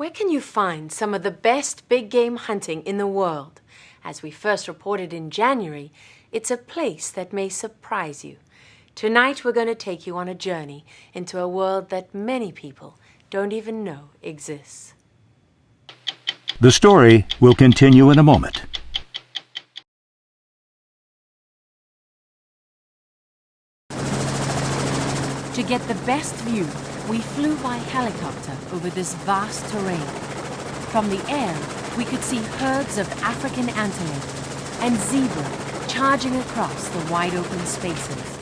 Where can you find some of the best big game hunting in the world? As we first reported in January, it's a place that may surprise you. Tonight we're going to take you on a journey into a world that many people don't even know exists. The story will continue in a moment. To get the best view, we flew by helicopter over this vast terrain. From the air, we could see herds of African antelope and zebra charging across the wide-open spaces.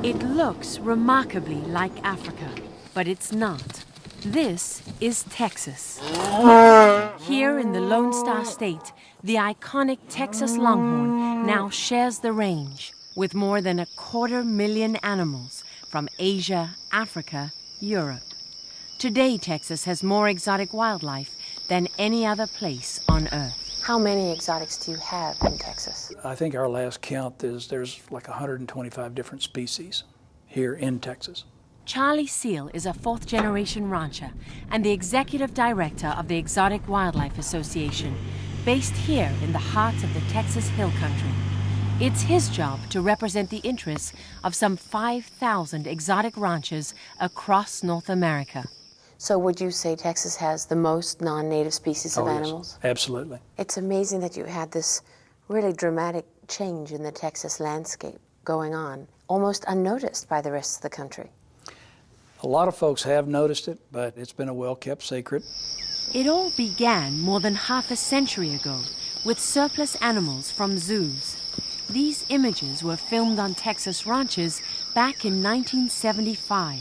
It looks remarkably like Africa, but it's not. This is Texas. Here in the Lone Star State, the iconic Texas longhorn now shares the range with more than 250,000 animals from Asia, Africa, Europe. Today, Texas has more exotic wildlife than any other place on Earth. How many exotics do you have in Texas? I think our last count is there's like 125 different species here in Texas. Charlie Seal is a fourth-generation rancher and the executive director of the Exotic Wildlife Association, based here in the heart of the Texas Hill Country. It's his job to represent the interests of some 5,000 exotic ranchers across North America. So would you say Texas has the most non-native species of animals? Yes, absolutely. It's amazing that you had this really dramatic change in the Texas landscape going on, almost unnoticed by the rest of the country. A lot of folks have noticed it, but it's been a well-kept secret. It all began more than half a century ago with surplus animals from zoos. These images were filmed on Texas ranches back in 1975.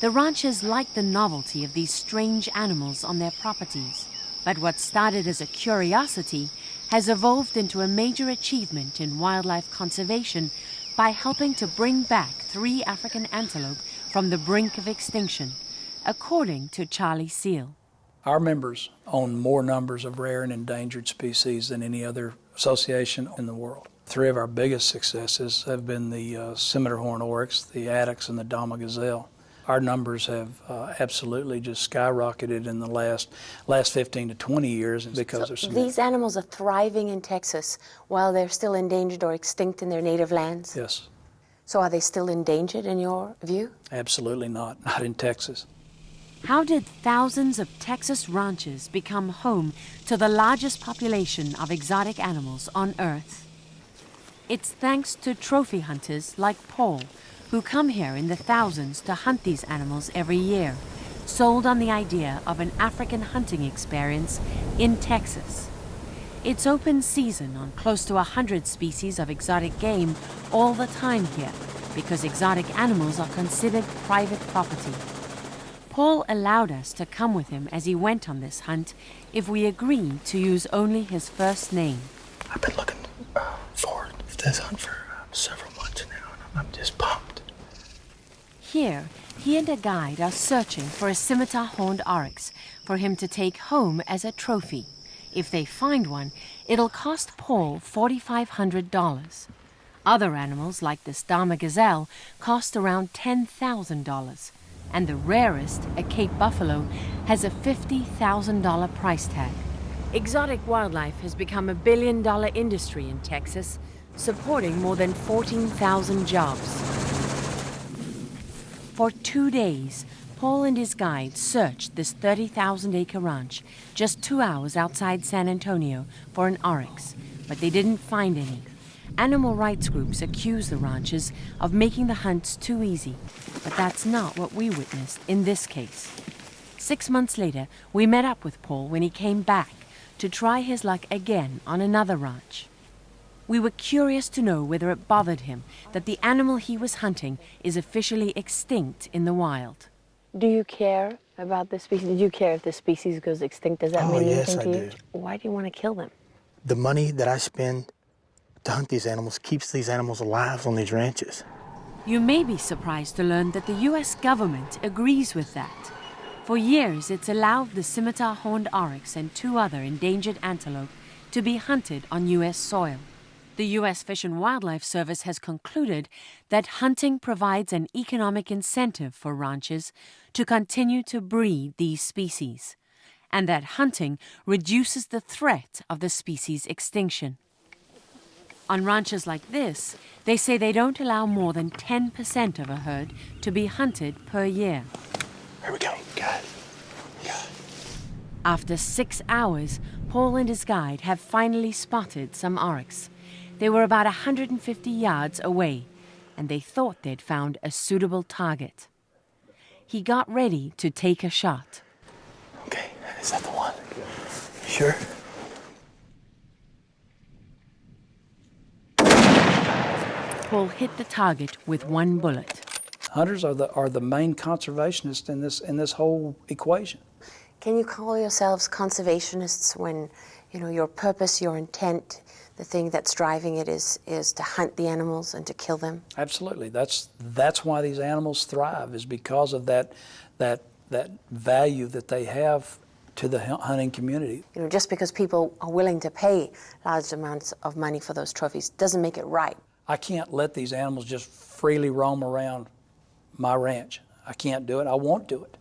The ranchers liked the novelty of these strange animals on their properties. But what started as a curiosity has evolved into a major achievement in wildlife conservation by helping to bring back 3 African antelope from the brink of extinction, according to Charlie Seal. Our members own more numbers of rare and endangered species than any other association in the world. 3 of our biggest successes have been the scimitar horned oryx, the addax, and the dama gazelle. Our numbers have absolutely just skyrocketed in the last 15 to 20 years because of these animals are thriving in Texas while they're still endangered or extinct in their native lands? Yes. So are they still endangered in your view? Absolutely not in Texas. How did thousands of Texas ranches become home to the largest population of exotic animals on Earth? It's thanks to trophy hunters like Paul, who come here in the thousands to hunt these animals every year, sold on the idea of an African hunting experience in Texas. It's open season on close to 100 species of exotic game all the time here, because exotic animals are considered private property. Paul allowed us to come with him as he went on this hunt if we agreed to use only his first name. I've been looking forward to this hunt for several months now, and I'm just pumped. Here, he and a guide are searching for a scimitar-horned oryx for him to take home as a trophy. If they find one, it'll cost Paul $4,500. Other animals, like this dama gazelle, cost around $10,000. And the rarest, a Cape buffalo, has a $50,000 price tag. Exotic wildlife has become a billion-dollar industry in Texas, supporting more than 14,000 jobs. For 2 days, Paul and his guide searched this 30,000-acre ranch just 2 hours outside San Antonio for an oryx, but they didn't find any. Animal rights groups accuse the ranchers of making the hunts too easy, but that's not what we witnessed in this case. 6 months later, we met up with Paul when he came back to try his luck again on another ranch. We were curious to know whether it bothered him that the animal he was hunting is officially extinct in the wild. Do you care about this species? Did you care if this species goes extinct? Does that mean anything to you? Yes, I do. Why do you want to kill them? The money that I spend to hunt these animals keeps these animals alive on these ranches. You may be surprised to learn that the U.S. government agrees with that. For years, it's allowed the scimitar-horned oryx and 2 other endangered antelope to be hunted on U.S. soil. The U.S. Fish and Wildlife Service has concluded that hunting provides an economic incentive for ranchers to continue to breed these species. and that hunting reduces the threat of the species' extinction. On ranches like this, they say they don't allow more than 10% of a herd to be hunted per year. Here we go, guys. Yeah. After 6 hours, Paul and his guide have finally spotted some oryx. They were about 150 yards away, and they thought they'd found a suitable target. He got ready to take a shot. Okay, is that the one? Sure? Paul hit the target with one bullet. Hunters are the main conservationists in this whole equation. Can you call yourselves conservationists when, your purpose, your intent, the thing that's driving it is to hunt the animals and to kill them? Absolutely. That's why these animals thrive, is because of that value that they have to the hunting community. Just because people are willing to pay large amounts of money for those trophies doesn't make it right. I can't let these animals just freely roam around my ranch. I can't do it. I won't do it.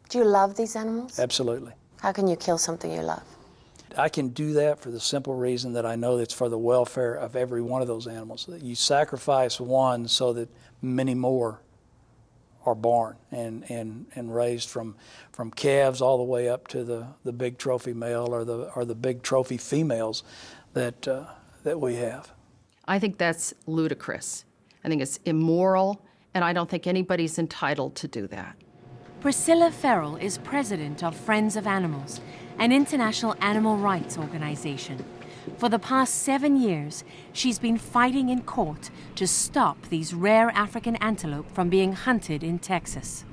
Do you love these animals? Absolutely. How can you kill something you love? I can do that for the simple reason that I know it's for the welfare of every one of those animals. That you sacrifice one so that many more are born and raised from calves all the way up to the big trophy male or the big trophy females that we have. I think that's ludicrous. I think it's immoral, and I don't think anybody's entitled to do that. Priscilla Farrell is president of Friends of Animals, an international animal rights organization. For the past 7 years, she's been fighting in court to stop these rare African antelope from being hunted in Texas.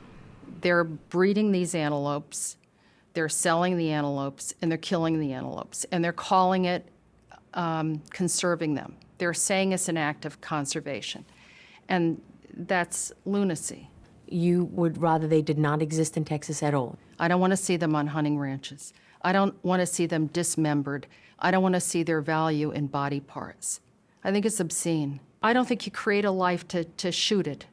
They're breeding these antelopes, they're selling the antelopes, and they're killing the antelopes, and they're calling it conserving them. They're saying it's an act of conservation, and that's lunacy. You would rather they did not exist in Texas at all? I don't want to see them on hunting ranches. I don't want to see them dismembered. I don't want to see their value in body parts. I think it's obscene. I don't think you create a life to shoot it.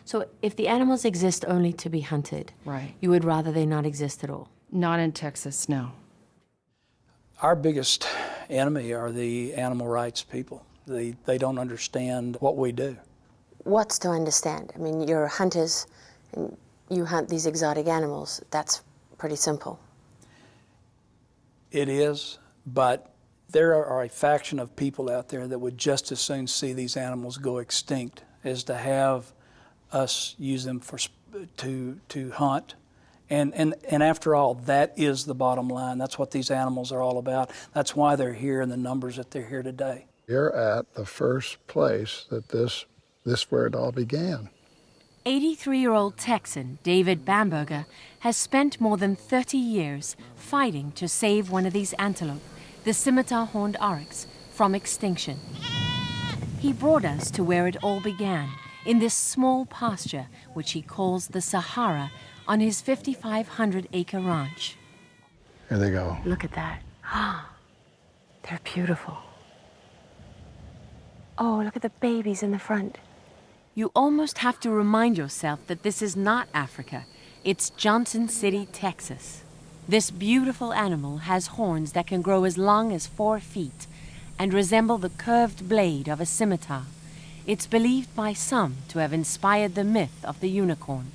So if the animals exist only to be hunted, right, you would rather they not exist at all? Not in Texas, no. Our biggest enemy are the animal rights people. They don't understand what we do. What's to understand? I mean, you're hunters and you hunt these exotic animals. That's pretty simple. It is, but there are a faction of people out there that would just as soon see these animals go extinct as to have us use them to hunt. And after all, that is the bottom line. That's what these animals are all about. That's why they're here in the numbers that they're here today. You're at the first place that this where it all began. 83-year-old Texan David Bamberger has spent more than 30 years fighting to save one of these antelope, the scimitar-horned oryx, from extinction. He brought us to where it all began, in this small pasture, which he calls the Sahara, on his 5,500-acre ranch. Here they go. Look at that. They're beautiful. Oh, look at the babies in the front. You almost have to remind yourself that this is not Africa. It's Johnson City, Texas. This beautiful animal has horns that can grow as long as 4 feet and resemble the curved blade of a scimitar. It's believed by some to have inspired the myth of the unicorn.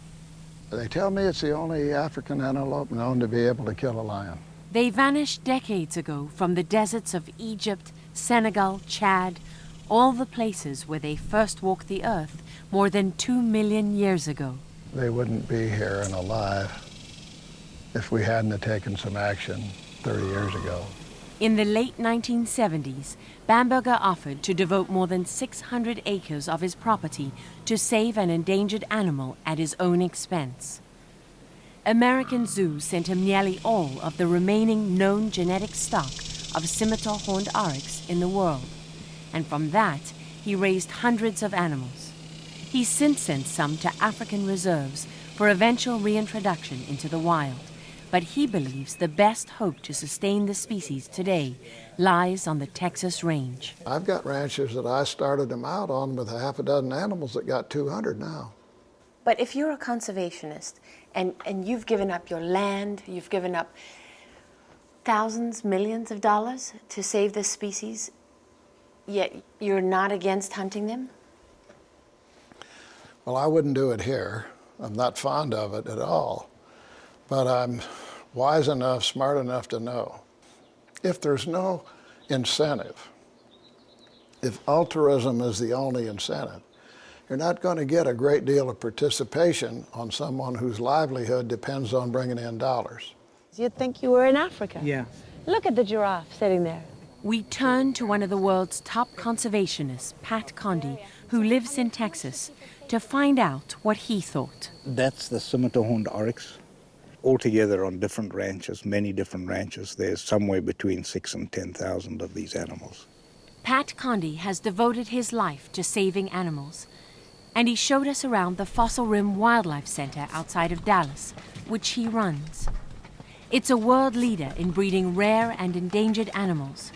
They tell me it's the only African antelope known to be able to kill a lion. They vanished decades ago from the deserts of Egypt, Senegal, Chad, all the places where they first walked the earth more than 2 million years ago. They wouldn't be here and alive if we hadn't have taken some action 30 years ago. In the late 1970s, Bamberger offered to devote more than 600 acres of his property to save an endangered animal at his own expense. American Zoo sent him nearly all of the remaining known genetic stock of scimitar-horned oryx in the world, and from that, he raised hundreds of animals. He's since sent some to African reserves for eventual reintroduction into the wild, but he believes the best hope to sustain the species today lies on the Texas range. I've got ranches that I started them out on with a half a dozen animals that got 200 now. But if you're a conservationist and you've given up your land, you've given up thousands, millions of dollars to save this species, yet you're not against hunting them? Well, I wouldn't do it here. I'm not fond of it at all. But I'm wise enough, smart enough to know if there's no incentive, if altruism is the only incentive, you're not going to get a great deal of participation on someone whose livelihood depends on bringing in dollars. You'd think you were in Africa. Yeah. Look at the giraffe sitting there. We turn to one of the world's top conservationists, Pat Condy, who lives in Texas, to find out what he thought. That's the scimitar horned oryx. Altogether on different ranches, many different ranches, there's somewhere between 6,000 and 10,000 of these animals. Pat Condy has devoted his life to saving animals, and he showed us around the Fossil Rim Wildlife Center outside of Dallas, which he runs. It's a world leader in breeding rare and endangered animals.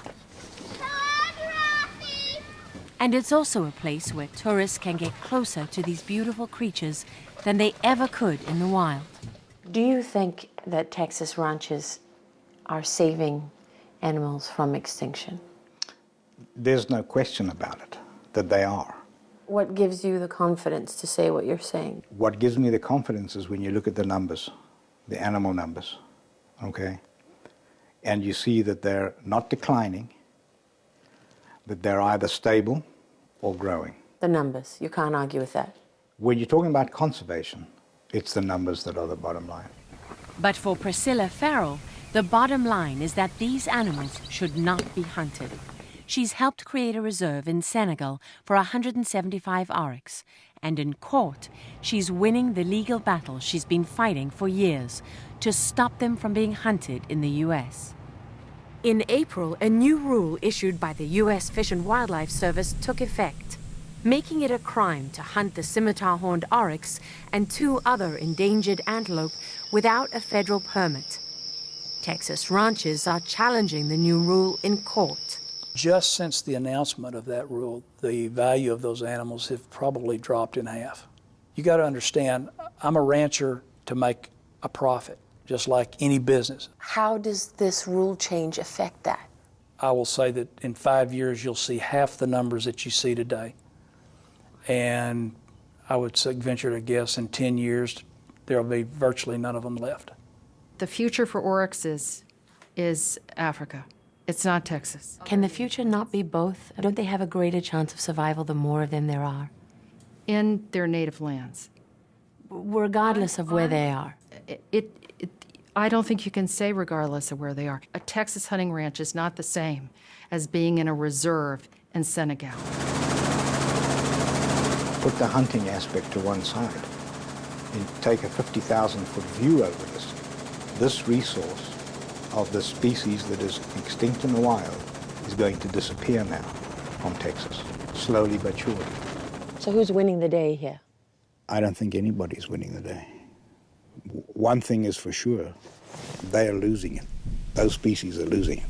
And it's also a place where tourists can get closer to these beautiful creatures than they ever could in the wild. Do you think that Texas ranches are saving animals from extinction? There's no question about it, that they are. What gives you the confidence to say what you're saying? What gives me the confidence is when you look at the numbers, the animal numbers, okay? And you see that they're not declining, that they're either stable or growing. The numbers, you can't argue with that. When you're talking about conservation, it's the numbers that are the bottom line. But for Priscilla Farrell, the bottom line is that these animals should not be hunted. She's helped create a reserve in Senegal for 175 oryx, and in court, she's winning the legal battle she's been fighting for years to stop them from being hunted in the U.S. In April, a new rule issued by the U.S. Fish and Wildlife Service took effect, making it a crime to hunt the scimitar-horned oryx and 2 other endangered antelope without a federal permit. Texas ranchers are challenging the new rule in court. Just since the announcement of that rule, the value of those animals have probably dropped in half. You got to understand, I'm a rancher to make a profit, just like any business. How does this rule change affect that? I will say that in 5 years, you'll see half the numbers that you see today. And I would venture to guess in 10 years, there'll be virtually none of them left. The future for oryx is Africa. It's not Texas. Can the future not be both? Don't they have a greater chance of survival the more of them there are? In their native lands. Regardless of where they are. I don't think you can say regardless of where they are. A Texas hunting ranch is not the same as being in a reserve in Senegal. Put the hunting aspect to one side and take a 50,000-foot view over this. This resource of the species that is extinct in the wild is going to disappear now from Texas, slowly but surely. So who's winning the day here? I don't think anybody's winning the day. One thing is for sure, they are losing it. Those species are losing it.